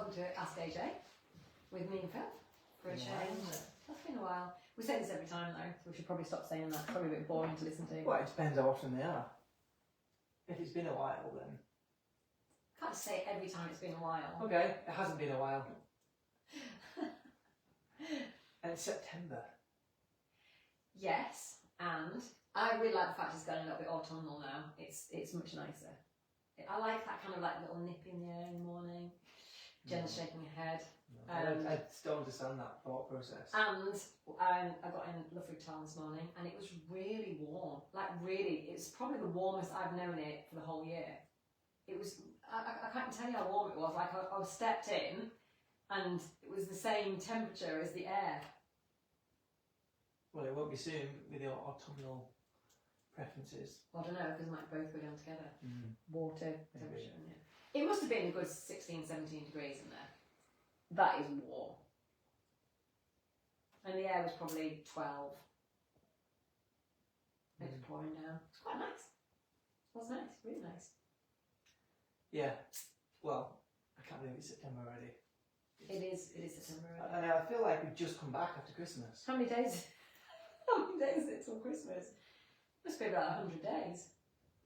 welcome to Ask AJ with me and Phil for a change. That's been a while. We say this every time though, so we should probably stop saying that. It's probably a bit boring to listen to. Well, it depends how often they are. If it's been a while, then. Can't just say every time it's been a while. Okay, it hasn't been a while. And it's September. Yes, and I really like the fact it's going a little bit autumnal now. It's much nicer. I like that kind of like little nip in the air in the morning. Jenna's shaking her head. No, I still understand that thought process. And I got in Loughborough Town this morning and it was really warm. Like really, it's probably the warmest I've known it for the whole year. It was, I can't tell you how warm it was. Like I stepped in and it was the same temperature as the air. Well, it won't be soon with your autumnal preferences. Well, I don't know, because it might both go down together. Water, Maybe. temperature, yeah. It must have been a good 16, 17 degrees in there. That is warm. And the air was probably 12. It was pouring down. It's quite nice. It was nice, really nice. Yeah. Well, I can't believe it's September already. It is September already. And I feel like we've just come back after Christmas. How many days? How many days is it till Christmas? Must be about 100 days.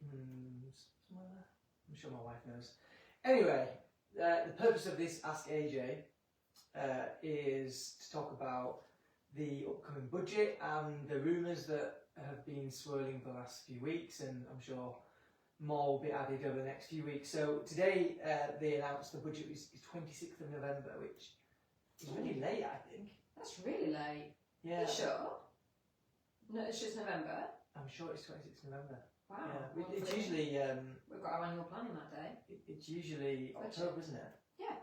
Somewhere there. I'm sure my wife knows. Anyway, the purpose of this Ask AJ is to talk about the upcoming budget and the rumours that have been swirling for the last few weeks, and I'm sure more will be added over the next few weeks. So today they announced the budget is 26th of November, which is really late, I think. That's really late. Yeah. Are you sure? No, it's just November. I'm sure it's 26th November. Wow. Yeah. Well, It's usually we've got our annual planning that day. it's usually October, isn't it? Yeah.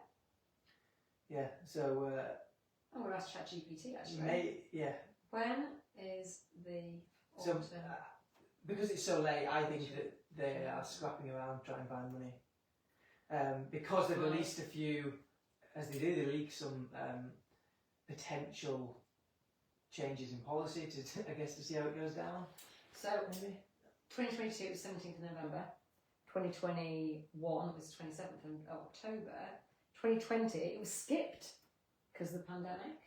Yeah. So I'm going to ask ChatGPT actually. yeah. When is the So autumn? because it's so late, I think that they are scrapping around trying to find money. Because they've Right. released a few, as they do, they leak some potential changes in policy to, I guess, to see how it goes down. So Maybe. 2022 was 17th of November. 2021 was 27th of October. 2020 it was skipped because of the pandemic.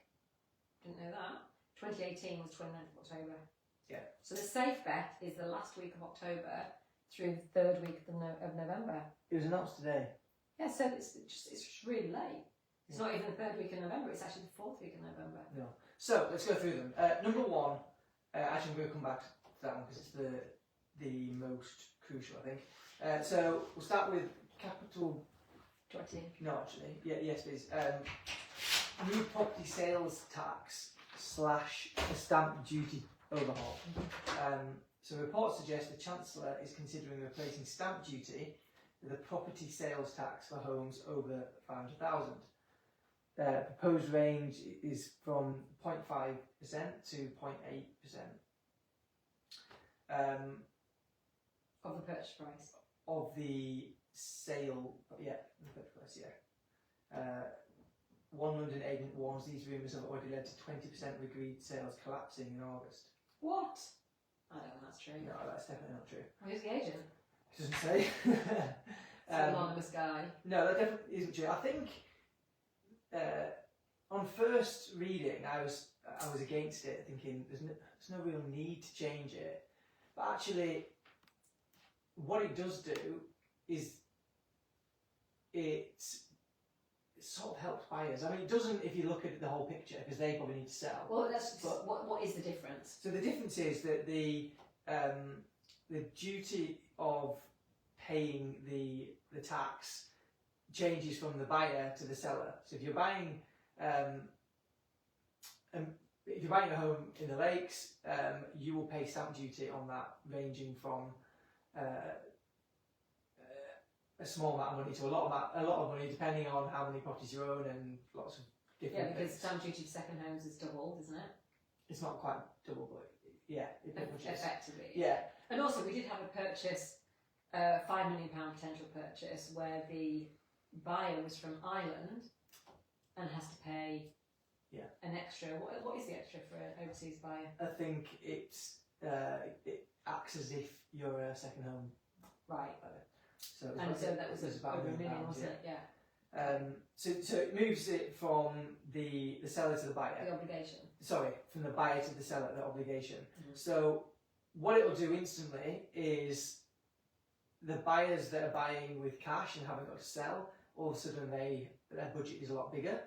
Didn't know that. 2018 was 29th of October. Yeah. So the safe bet is the last week of October through the third week of November. It was announced today. Yeah, so it's just really late. It's not even the third week of November, it's actually the fourth week of November. No. So let's go through them. Number one, actually I'm going to come back to that one because it's the most crucial, I think. So we'll start with capital. Do you want to? No, actually, yes, please. New property sales tax / a stamp duty overhaul. So reports suggest the Chancellor is considering replacing stamp duty with a property sales tax for homes over 500,000. Proposed range is from 0.5% to 0.8%. Of the purchase price. Of the sale, the purchase price, yeah. One London agent warns these rumours have already led to 20% of agreed sales collapsing in August. What? I don't think that's true. No, that's definitely not true. Who's the agent? It doesn't say. It's an anonymous guy. No, that definitely isn't true. I think on first reading, I was against it, thinking there's no real need to change it. But actually, what it does do is it sort of helps buyers. I mean, it doesn't if you look at the whole picture, because they probably need to sell. Well, what is the difference? So the difference is that the duty of paying the tax changes from the buyer to the seller. So if you're buying a home in the Lakes, you will pay stamp duty on that, ranging from a small amount of money to a lot of money, depending on how many properties you own and lots of different Yeah, because things. stamp duty to second homes is doubled, isn't it? It's not quite double, but yeah, it pretty much is. Effectively. Yeah. And also, we did have a purchase, £5 million potential purchase, where the buyer was from Ireland and has to pay an extra. What is the extra for an overseas buyer? I think it acts as if you're a second home Right. buyer. So And so that was about over £1 £1 million, million, wasn't it? Yeah. So it moves it from the seller to the buyer. The obligation. Sorry, from the buyer to the seller, the obligation. Mhm. So what it'll do instantly is the buyers that are buying with cash and haven't got to sell, all of a sudden their budget is a lot bigger.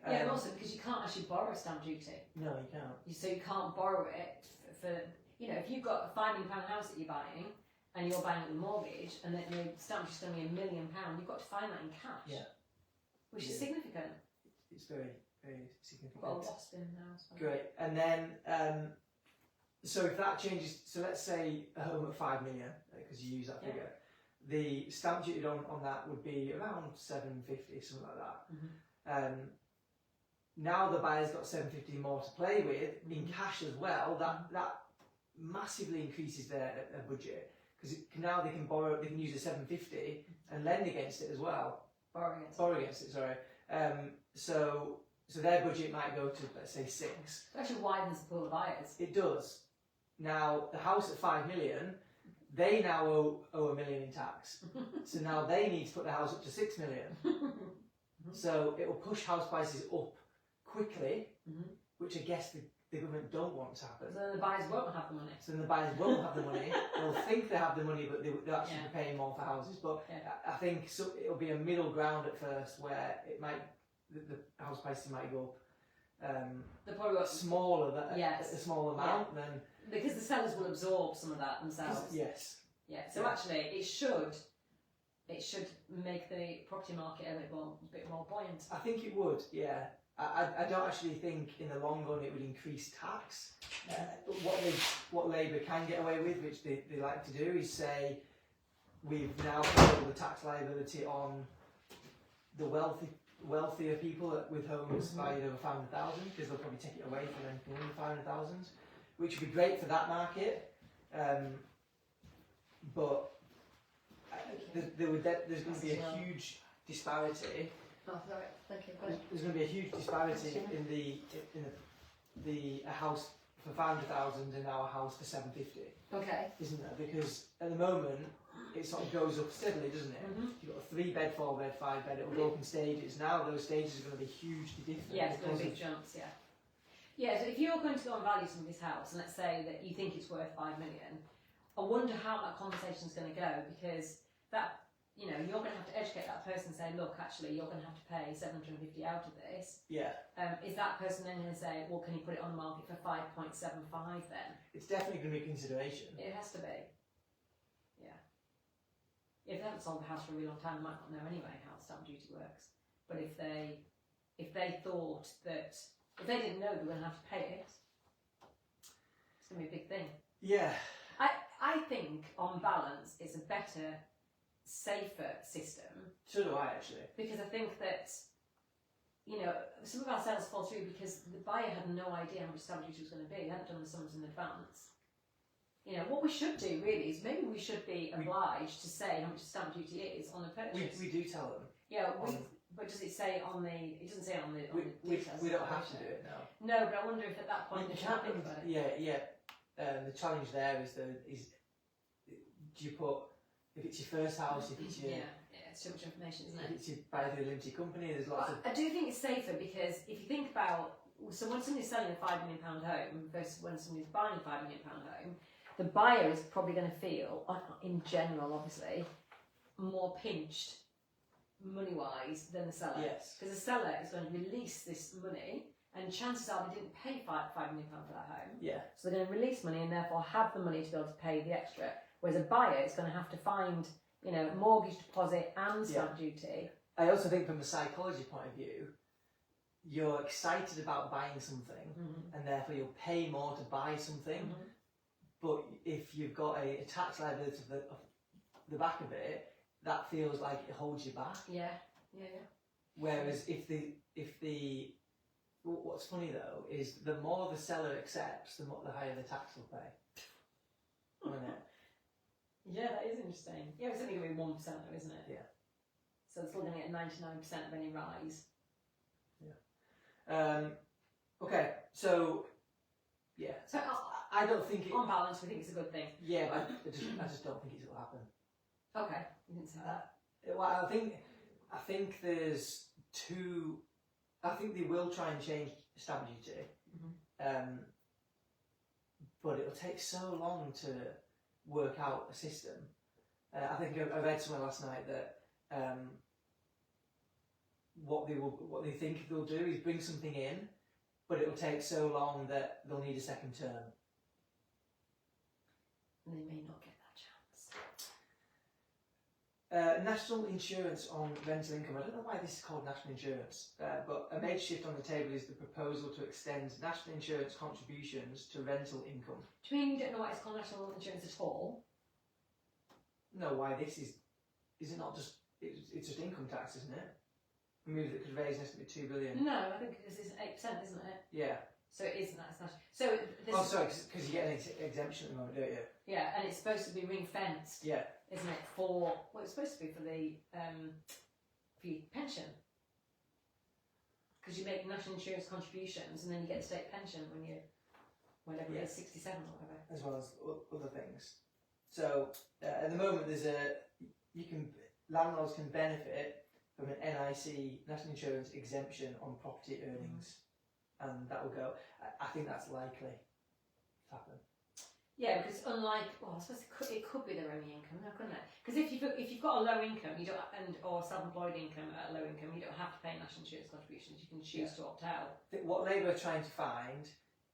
Yeah, and also because you can't actually borrow stamp duty. No, you can't. So you can't borrow it for if you've got a £5 million house that you're buying and you're buying it with a mortgage and then your stamp duty's going to be £1 million, you've got to find that in cash. Yeah. Which is Yeah. significant. It's very, very significant. I've got a wasp in the house. Great. And then, so if that changes, so let's say a home at 5 million, because you use that Yeah. figure, the stamp duty on that would be around 750, something like that. Now the buyer's got 750 more to play with in cash as well. That massively increases their budget because now they can borrow, they can use the 750 and lend against it as well. Borrow against it. Sorry. So their budget might go to, let's say, 6. It actually widens the pool of buyers. It does. Now the house at 5 million, they now owe $1 million in tax. So now they need to put the house up to 6 million. So it will push house prices up quickly, which I guess the government don't want to happen. So then the buyers won't have the money. So then the buyers won't have the money. They'll think they have the money, but they'll actually be paying more for houses. But I think it'll be a middle ground at first where it might the house prices might go up. They'll probably go up smaller, a small amount then. Because the sellers will absorb some of that themselves. Yes. Yeah. So actually, it should make the property market a bit more buoyant. I think it would. Yeah. I don't actually think in the long run it would increase tax. What Labour can get away with, which they like to do, is say we've now put all the tax liability on the wealthier people with homes valued over 500,000, because they'll probably take it away from anything under 500,000, which would be great for that market. But there's going to be a huge disparity. Oh, sorry. Thank you. There's going to be a huge disparity in a house for 500,000 and now a house for 750. Okay. Isn't there? Because at the moment it sort of goes up steadily, doesn't it? You've got a 3-bed, 4-bed, 5-bed. It will go up in stages. Now those stages are going to be hugely different. Yeah, it's going to be big jumps. Yeah. Yeah. So if you're going to go and value somebody's house, and let's say that you think it's worth 5 million, I wonder how that conversation's going to go, because that. You're going to have to educate that person and say, look, actually, you're going to have to pay 750 out of this. Yeah. Is that person then going to say, well, can you put it on the market for 5.75 then? It's definitely going to be a consideration. It has to be. Yeah. If they haven't sold the house for a really long time, they might not know anyway how stamp duty works. But if they thought that, if they didn't know they were going to have to pay it, it's going to be a big thing. Yeah. I think, on balance, it's a better, safer system. So do I, actually. Because I think that, some of our sales fall through because the buyer had no idea how much stamp duty was going to be. They hadn't done the sums in advance. What we should do really is maybe we should be obliged to say how much stamp duty is on a purchase. We do tell them. Yeah, but does it say on the? It doesn't say on the details. We don't have to do it now. No, but I wonder if at that point they should think about it. Yeah. The challenge there is do you put, if it's your first house, if it's your it's too much information, isn't if it? it's your buy through a limited company, there's lots of. I do think it's safer because if you think about, so when somebody's selling a £5 million home versus when somebody's buying a £5 million home, the buyer is probably going to feel, in general, obviously, more pinched money-wise than the seller. Yes. Because the seller is going to release this money, and chances are they didn't pay £5 million for that home. Yeah. So they're going to release money and therefore have the money to be able to pay the extra. Whereas a buyer is going to have to find, mortgage deposit and stamp duty. I also think from a psychology point of view, you're excited about buying something, and therefore you'll pay more to buy something. But if you've got a tax liability of the back of it, that feels like it holds you back. Yeah. Whereas what's funny though is the more the seller accepts, the higher the tax will pay. Isn't it? Yeah, that is interesting. Yeah, it's only going to be 1% though, isn't it? Yeah. So it's still going to get 99% of any rise. Yeah. Okay, so yeah. So I don't think it. on balance, we think it's a good thing. Yeah, but I just don't think it will happen. Okay, you didn't say that. Well, I think I think there's two. I think they will try and change stamp duty, but it'll take so long to work out a system. I think I read somewhere last night that what they think they'll do is bring something in, but it'll take so long that they'll need a second term. And they may not get that chance. National insurance on rental income. I don't know why this is called national insurance, but a major shift on the table is the proposal to extend national insurance contributions to rental income. Do you mean you don't know why it's called national insurance at all? No, why this is it not just it's just income tax, isn't it? A move that could raise an estimated £2 billion. No, I think because it's 8%, isn't it? Yeah. So it isn't that national. So this Oh, sorry, because you get an exemption at the moment, don't you? yeah, and it's supposed to be ring fenced, Yeah. isn't it? For well, it's supposed to be for the for your pension. Because you make national insurance contributions and then you get a state pension when you whenever Yeah. it is 67 or whatever. As well as other things. So at the moment, landlords can benefit from an NIC, national insurance exemption on property earnings, and that will go. I think that's likely to happen. Yeah, because unlike, well, I suppose it could be their only income, now, couldn't it? Because if you've got a low income, you don't, or self-employed income at a low income, you don't have to pay national insurance contributions. You can choose to opt out. What Labour are trying to find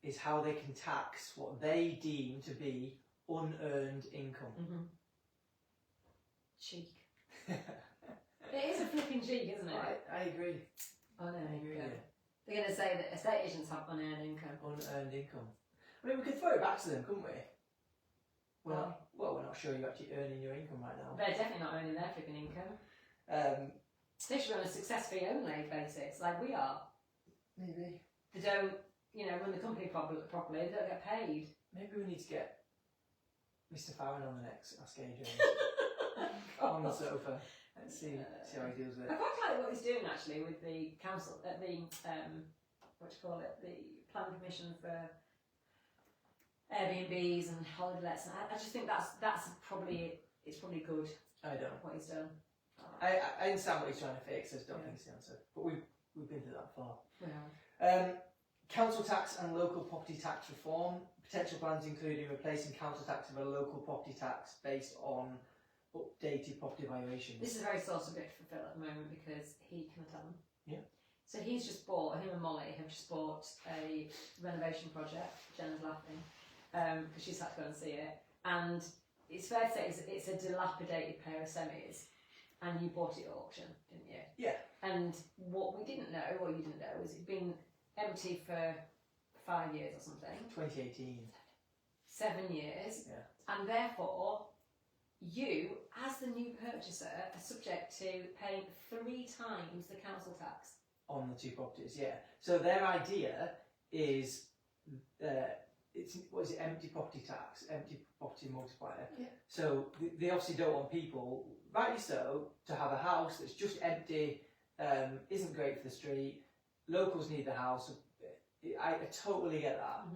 is how they can tax what they deem to be unearned income. Cheek. It is a flipping cheek, isn't it? I agree. Oh no, I agree. Yeah. they're going to say that estate agents have unearned income. Unearned income. I mean, we could throw it back to them, couldn't we? We're not sure you're actually earning your income right now. They're definitely not earning their flipping income. They should be on a success fee only basis, like we are. Maybe. They don't, run the company properly. They don't get paid. Maybe we need to get Mr. Farron on the next Ask AJ. On the sofa. Let's see how he deals with I it. quite like what he's doing actually with the council, the the planning commission for Airbnbs and holiday lets. I just think that's probably good. I don't. What he's done. I understand what he's trying to fix. I just don't think it's the answer. But we've been through that before. Yeah. Council tax and local property tax reform. Potential plans including replacing council tax with a local property tax based on updated property valuations. This is a very sore subject for Phil at the moment because can I tell him? Yeah. So him and Molly have just bought a renovation project. Jenna's laughing because she's had to go and see it. And it's fair to say it's a dilapidated pair of semis, and you bought it at auction, didn't you? Yeah. And what we didn't know, or you didn't know, is it'd been empty for 5 years or something. 2018. 7 years. Yeah. And therefore, you, as the new purchaser, are subject to paying 3 times the council tax. On the 2 properties, yeah. So their idea is empty property tax, empty property multiplier. Yeah. So they obviously don't want people, rightly so, to have a house that's just empty, isn't great for the street. Locals need the house. I totally get that.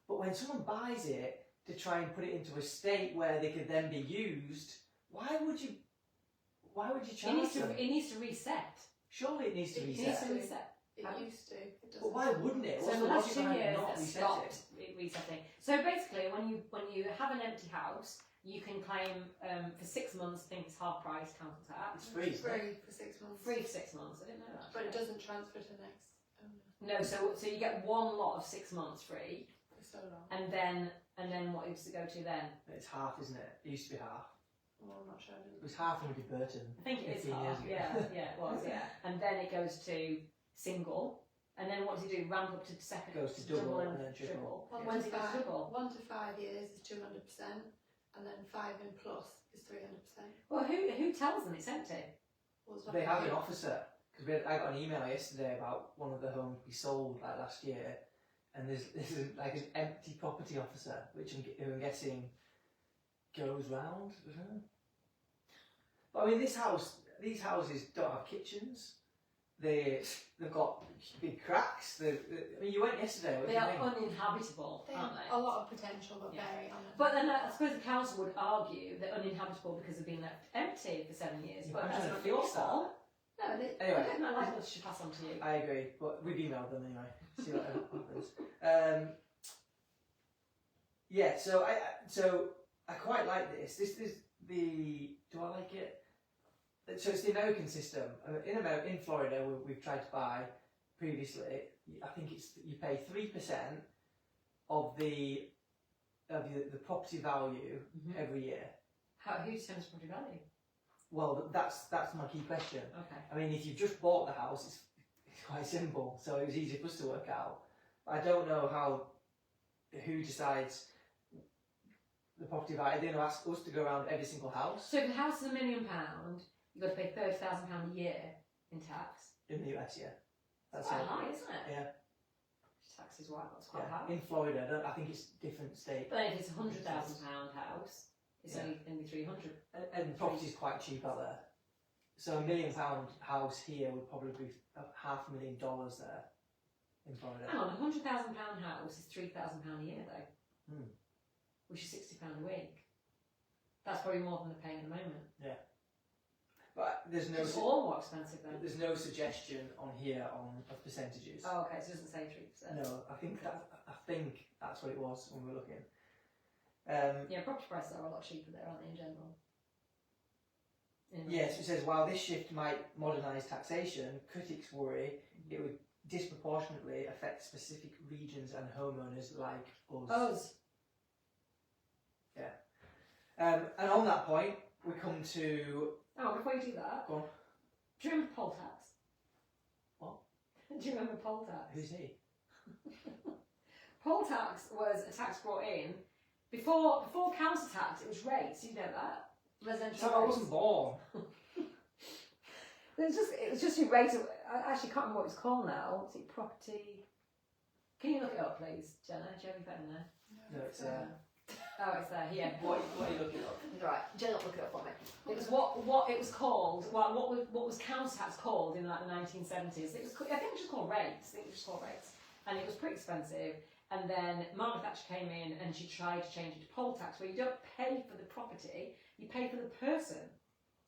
But when someone buys it to try and put it into a state where they could then be used, why would you charge them? It needs to reset. Surely it needs to reset. It needs to reset. It used to. It doesn't. But why wouldn't it? So What's in the the last logic 2 behind years, not that resetting? stopped resetting. So basically, when you have an empty house, you can claim for 6 months. I think it's half price council tax. It's free. It's free for 6 months. Free for 6 months. I didn't know that. But it doesn't transfer to the next owner No, so you get one lot of 6 months free, for so long. and then what does it go to then? It's half, isn't it? It used to be half. Well, I'm not sure. It was half under Burton. I think it is 15 years half. ago. Yeah, it was. Yeah, and then it goes to single, and then what does it do? Ramp up to second. Goes to double and then triple. One When's to it go to five- double? 1 to 5 years is 200%, and then 5 in plus is 300%. Well, who tells them it's empty? Well, it's not They have an free. officer. Because I got an email yesterday about one of the homes we sold like last year, and there's like an empty property officer, which I'm guessing goes round. But I mean, these houses don't have kitchens. They've got big cracks. I mean, you went yesterday. What They do you are think? uninhabitable, They aren't have they? a lot of potential, but Yeah. very honest. But then I suppose the council would argue they're uninhabitable because they've been left empty for 7 years. Yeah, But I'm that's trying not to your fix that. fault. No, Anyway. I don't know. I think should pass on to you. I agree, but we've emailed them anyway. See what happens. Yeah, so I quite like this. This is the. Do I like it? So it's the American system. In Florida, we've tried to buy previously. I think it's you pay 3% of the property value every year. Who determines property value? Well, that's my key question. Okay. I mean, if you've just bought the house, it's quite simple, so it was easy for us to work out. But I don't know who decides the property value. They're going to ask us to go around every single house So if the house is £1 million, you've got to pay £30,000 a year in tax. in the US. Yeah, That's quite high, isn't it? Yeah. Tax is right, that's quite Yeah. high. In Florida, I think it's different state. But then if it's £100,000 house, it's only going to be 300. And property's quite cheap out there. So £1 million house here would probably be $500,000 there in Florida. Hang on, a £100,000 house is £3,000 a year though, which is £60 a week. That's probably more than they're paying at the moment. Yeah. But there's no It's all more expensive then. there's no suggestion on here of percentages. Oh, okay, so it doesn't say 3%. No, I think that's what it was when we were looking. Yeah, property prices are a lot cheaper there, aren't they, in general? Yes, it says while this shift might modernise taxation, critics worry it would disproportionately affect specific regions and homeowners like us. Us. And on that point, we come to. Oh, before you do that, Go on. do you remember poll tax? What? Do you remember poll tax? Who's he? Poll tax was a tax brought in before council tax. It was rates. You know that residential. So I rates. wasn't born. It was just your rate of. I actually can't remember what it's called now. Is it property? Can you look it up, please, Jenna? Do you have your phone there? No, it's Oh, it's there. Here. What are you looking up? Right, Jenna, look it up for me. It was what it was called. Well, what was council tax called in like the 1970s? It was. I think it was just called rates. And it was pretty expensive. And then Margaret Thatcher came in and she tried to change it to poll tax, where you don't pay for the property, you pay for the person.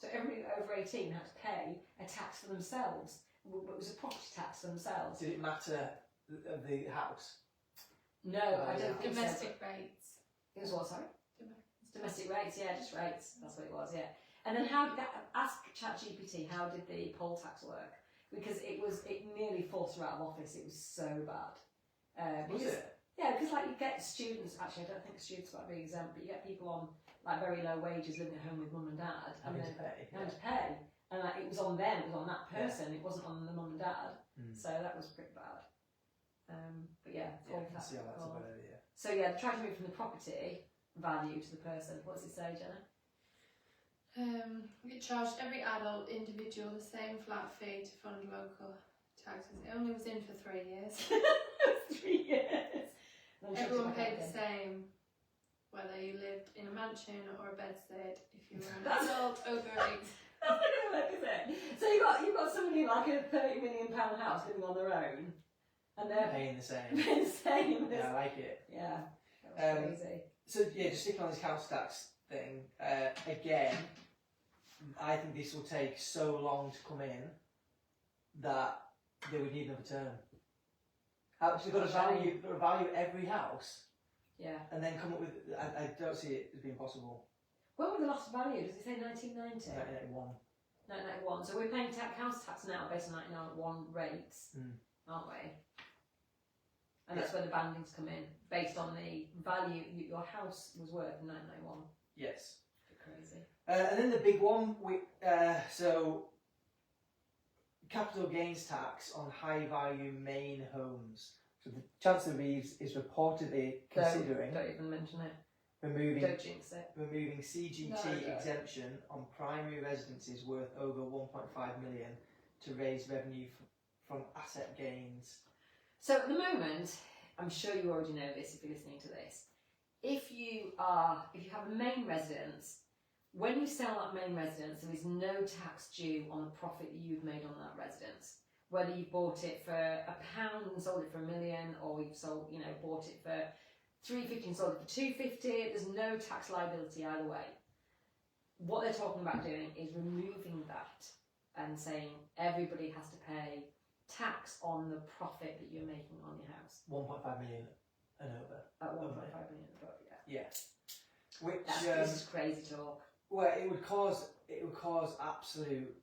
So everybody over 18 had to pay a tax for themselves. It was a property tax for themselves. Did it matter the house? No, I don't think so. Domestic rates. It was what, sorry? Domestic rates, yeah, just rates. That's what it was, yeah. And then ask ChatGPT, how did the poll tax work? Because it nearly forced her out of office. It was so bad. Was it? Yeah, because like you get students. Actually, I don't think students are being exempt, but you get people on like very low wages living at home with mum and dad, Having to pay. having to pay, and like it was on them. It was on that person. It wasn't on the mum and dad. So that was pretty bad. But yeah, Yeah, I poll can tax. see how that's a bad idea. So yeah, they tried to move from the property value to the person. What does it say, Jenna? We charged every adult individual the same flat fee to fund local taxes. It only was in for 3 years. 3 years. Everyone paid the same, whether you lived in a mansion or a bedstead. If you were an adult over 8. That's not going to work, is it? So you've got somebody like a £30 million house living on their own, and they're Paying the same. paying the same. Yeah, I like it. Yeah, that was crazy. So yeah, just sticking on this council tax thing again. I think this will take so long to come in that they would need another term. Actually, got to value every house Yeah. and then come up with. I don't see it as being possible. When were the last value? Does it say 1990? 1981. 1991. So we're paying council tax now based on 1991 rates, aren't we? And that's where the bandings come in, based on the value your house was worth in 1991. Yes. Crazy. And then the big one, so capital gains tax on high value main homes. So the Chancellor Reeves is reportedly considering Don't even mention it. removing Don't jinx it. CGT No. exemption on primary residences worth over 1.5 million to raise revenue from asset gains. So at the moment, I'm sure you already know this if you're listening to this. If you have a main residence, when you sell that main residence, there is no tax due on the profit that you've made on that residence. Whether you bought it for £1 and sold it for £1 million, or you've bought it for $350 and sold it for $250, there's no tax liability either way. What they're talking about doing is removing that and saying everybody has to pay tax on the profit that you're making on your house 1.5 million and over. at 1.5 Okay. million above. Yeah, Yeah. Which this is crazy talk. well, it would cause absolute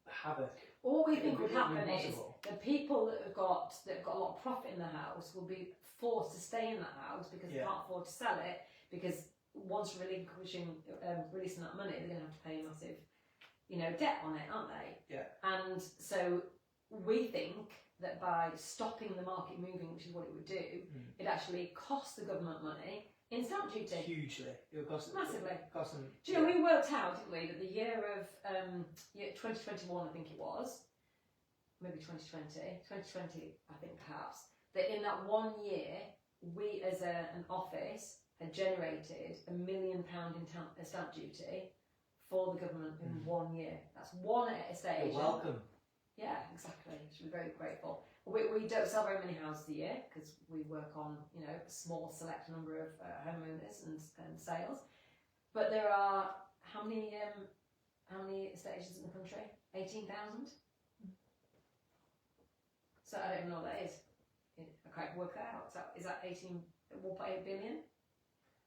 havoc. All we It think would would be happen is impossible. the people that have got a lot of profit in the house will be forced to stay in that house because they Yeah. can't afford to sell it, because once releasing that money, they're going to have to pay a massive, debt on it, aren't they? Yeah. And so we think that by stopping the market moving, which is what it would do, it actually costs the government money in stamp duty. Hugely. It would cost Massively. Cost them. Do you know, we worked out, didn't we, that the year of 2021, I think it was, maybe 2020, I think perhaps, that in that 1 year, we as an office had generated £1 million in stamp duty for the government in 1 year. That's one estate You're agent. welcome. Yeah, exactly. Should be very grateful. We don't sell very many houses a year because we work on a small select number of homeowners and sales. But there are how many estate agents in the country? 18,000. So I don't even know what that is. I can't work that out. Is that 1.8 billion?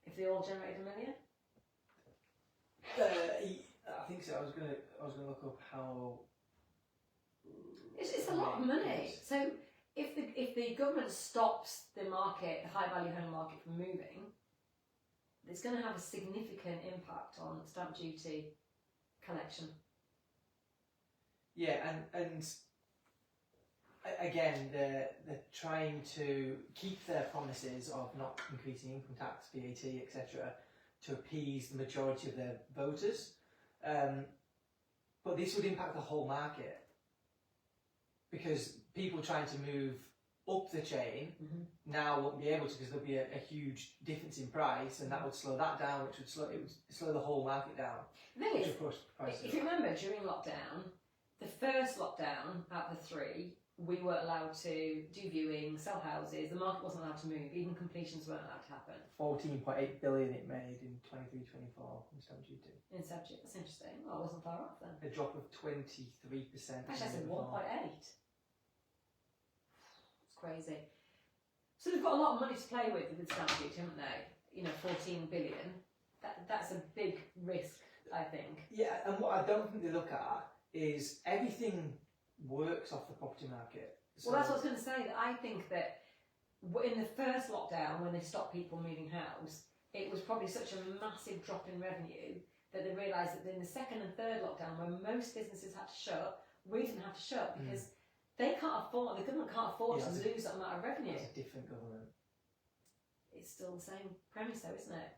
If they all generated $1 million? I think so. I was gonna look up how. It's a lot of money. So if the government stops the market, the high value home market from moving, it's going to have a significant impact on stamp duty collection. Yeah, and again, they're trying to keep their promises of not increasing income tax, VAT, etc., to appease the majority of their voters. But this would impact the whole market, because people trying to move up the chain now won't be able to, because there'll be a huge difference in price, and that would slow that down, which would slow the whole market down. The thing Which is, of course prices if you remember during lockdown, the first lockdown out of the three, we weren't allowed to do viewing, sell houses, the market wasn't allowed to move, even completions weren't allowed to happen. 14.8 billion it made in 23-24 in stamp duty. In subject, that's interesting. Well, I wasn't far off then. A drop of 23%. Actually, I said 1.8. It's crazy. So they've got a lot of money to play with stamp duty, haven't they? 14 billion. That's a big risk, I think. Yeah, and what I don't think they look at is everything works off the property market. So Well, that's what I was going to say. That I think that in the first lockdown, when they stopped people moving house, it was probably such a massive drop in revenue that they realised that in the second and third lockdown, when most businesses had to shut, we didn't have to shut because they can't afford. The government can't afford to lose that amount of revenue. It's a different government. It's still the same premise, though, isn't it?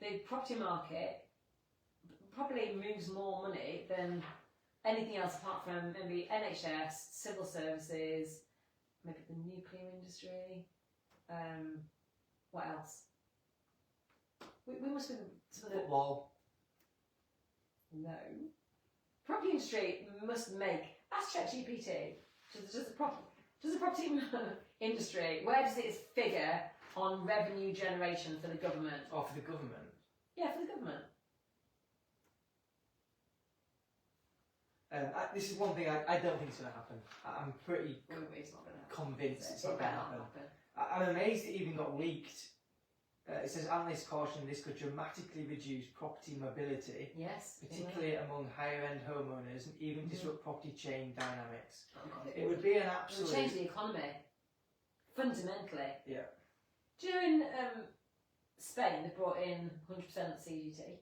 The property market probably moves more money than anything else apart from maybe NHS, civil services, maybe the nuclear industry. What else? We must be some of the Football. no. Property industry must make. Ask ChatGPT. Does the property industry, where does it figure on revenue generation for the government? Or for the government. Yeah, for the government. This is one thing I don't think is going to happen. I'm pretty It's not going to happen. convinced it's It not going better to not happen. happen. I'm amazed it even got leaked. It says analysts caution this could dramatically reduce property mobility, Yes. particularly among higher end homeowners, and even disrupt property chain dynamics. Oh God, It would be an It would change absolute. the economy fundamentally. Yeah. Do you know in Spain they brought in 100% CGT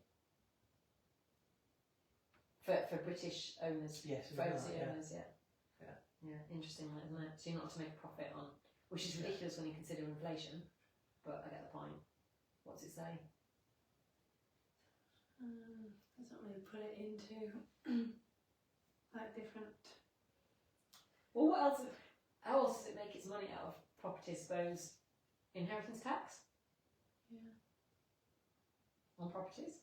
for British owners, Yes, for we know overseas that, yeah. owners, yeah. Interesting, isn't it? So you're not to make a profit on, which is ridiculous when you consider inflation, but I get the point. What's it say? Doesn't really put it into like different. Well, what else? How else does it make its money out of property? I suppose inheritance tax Yeah. on properties,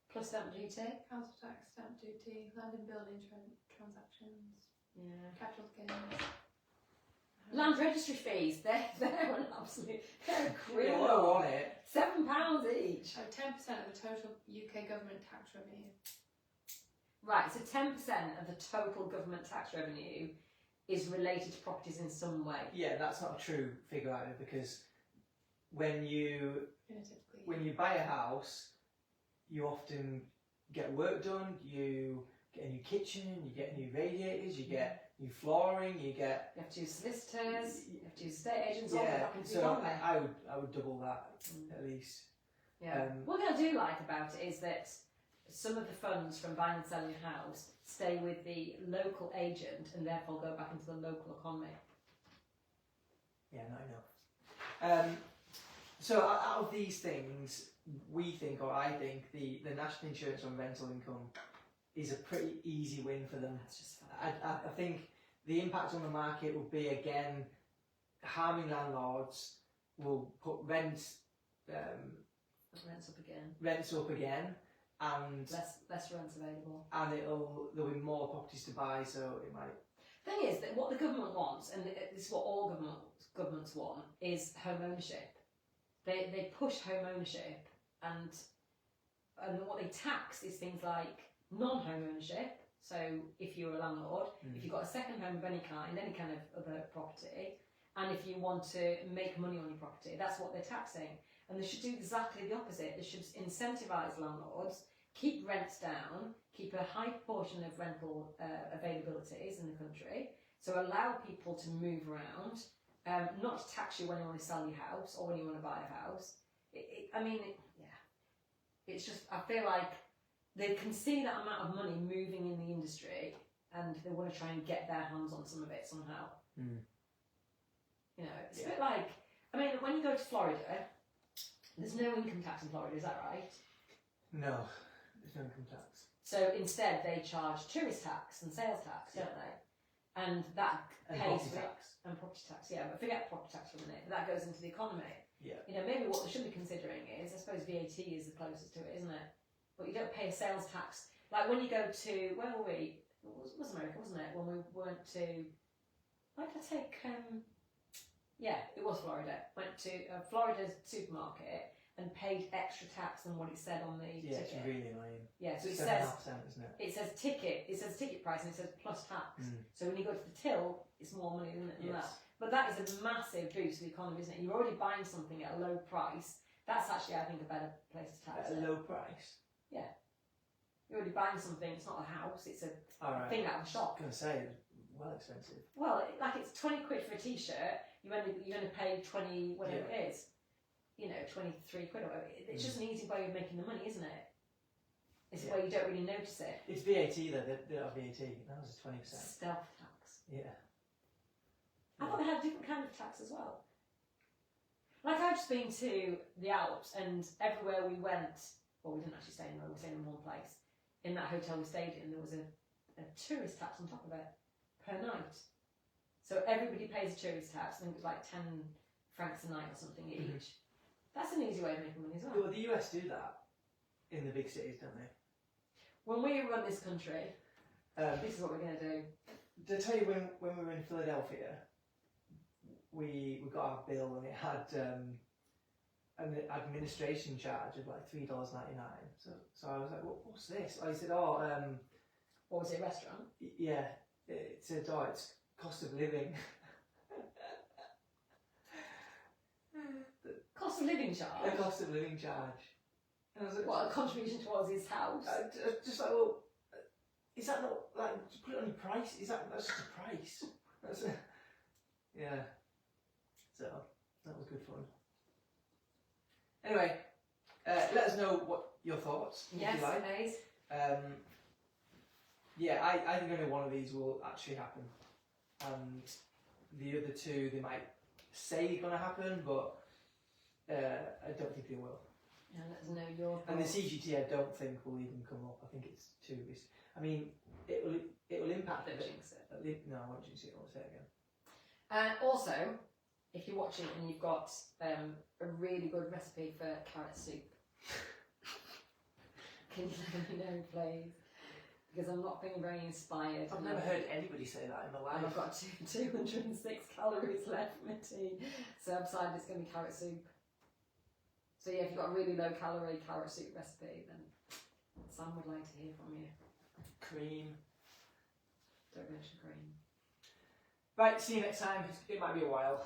plus stamp duty. Council tax, stamp duty, land and building transactions, Yeah. capital gains. Land registry fees, they're an absolute, they're a We're criminal. low on it. £7 each. So 10% of the total UK government tax revenue. Right, so 10% of the total government tax revenue is related to properties in some way. Yeah, that's not a true figure either, because when you Typically. when you buy a house, you often get work done. You get a new kitchen, you get new radiators, you get new flooring, you get You have to use solicitors, you have to use estate agents, all yeah. that into the So economy. I would double that at least. Yeah. One thing I do like about it is that some of the funds from buying and selling a house stay with the local agent and therefore go back into the local economy. Yeah, not enough. So out of these things, we think, or I think, the national insurance on rental income is a pretty easy win for them. That's just fun. I think the impact on the market would be, again, harming landlords, will put rents up again, and Less rents available. and there'll be more properties to buy, so it might. Thing is that what the government wants, and this is what all governments want, is home ownership. They push home ownership, and what they tax is things like non-home ownership. So if you're a landlord, if you've got a second home of any kind of other property, and if you want to make money on your property, that's what they're taxing. And they should do exactly the opposite. They should incentivise landlords, keep rents down, keep a high proportion of rental availabilities in the country, so allow people to move around, not to tax you when you want to sell your house or when you want to buy a house. It's just, I feel like they can see that amount of money moving in the industry and they want to try and get their hands on some of it somehow. You know, it's a bit like, when you go to Florida, there's no income tax in Florida, is that right? No, there's no income tax. So instead they charge tourist tax and sales tax, don't they? And that And pays property for tax. and property tax, yeah, but forget property tax for a minute, that goes into the economy. Yeah. You know, maybe what they should be considering is, I suppose VAT is the closest to it, isn't it? But you don't pay a sales tax. Like when you go to, where were we? It was America, wasn't it? When we went to, where did I take, it was Florida. Went to a Florida supermarket and paid extra tax than what it said on the Yeah, ticket. it's really annoying. Yeah, so it 7.5%, says, isn't it? it says ticket price and it says plus tax. So when you go to the till, it's more money than that. But that is a massive boost to the economy, isn't it? You're already buying something at a low price. That's actually, I think, a better place to tax At it. a low price. You're already buying something, it's not a house, it's a Alright. thing out of a I shop. was going to say, it's well expensive. Well, it's 20 quid for a t-shirt, you're going to pay 20, whatever it is. 23 quid or whatever. It's just an easy way of making the money, isn't it? It's a way you don't really notice it. It's VAT though, they don't have VAT. That was a 20%. Stealth tax. Yeah. I thought they had a different kind of tax as well. Like, I've just been to the Alps, and everywhere we went, well, we didn't actually stay anywhere, we stayed in one place. In that hotel we stayed in, there was a tourist tax on top of it per night. So everybody pays a tourist tax. I think it was like 10 francs a night or something each. That's an easy way of making money as well. Well, the US do that in the big cities, don't they? When we run this country, this is what we're going to do. Did I tell you when we were in Philadelphia, we got our bill and it had an administration charge of like $3.99. So I was like, what's this? I said, What was it, a restaurant? yeah. It said, it's cost of living. Cost of living charge? A cost of living charge. And I was like, What, a contribution towards his house? just like, is that not, like, just put it on your price? That's just a price? Yeah. So, that was good fun. Anyway, let us know what your thoughts, if Yes, you like. please. I think only one of these will actually happen. And the other two, they might say going to happen, but I don't think they will. Yeah, let us know your And the thoughts. CGT, I don't think will even come up. I think it's too risky. I mean, it will impact Don't it. jinx it. No, I won't jinx it. I'll say it again. Also, if you're watching and you've got a really good recipe for carrot soup, can you let me know, please? Because I'm not feeling very inspired. I've never heard anybody say that in my And life. I've got 206 calories left for my tea, so I've decided it's going to be carrot soup. So yeah, if you've got a really low calorie carrot soup recipe, then Sam would like to hear from you. cream. Don't mention cream. Right, see you next time. It might be a while.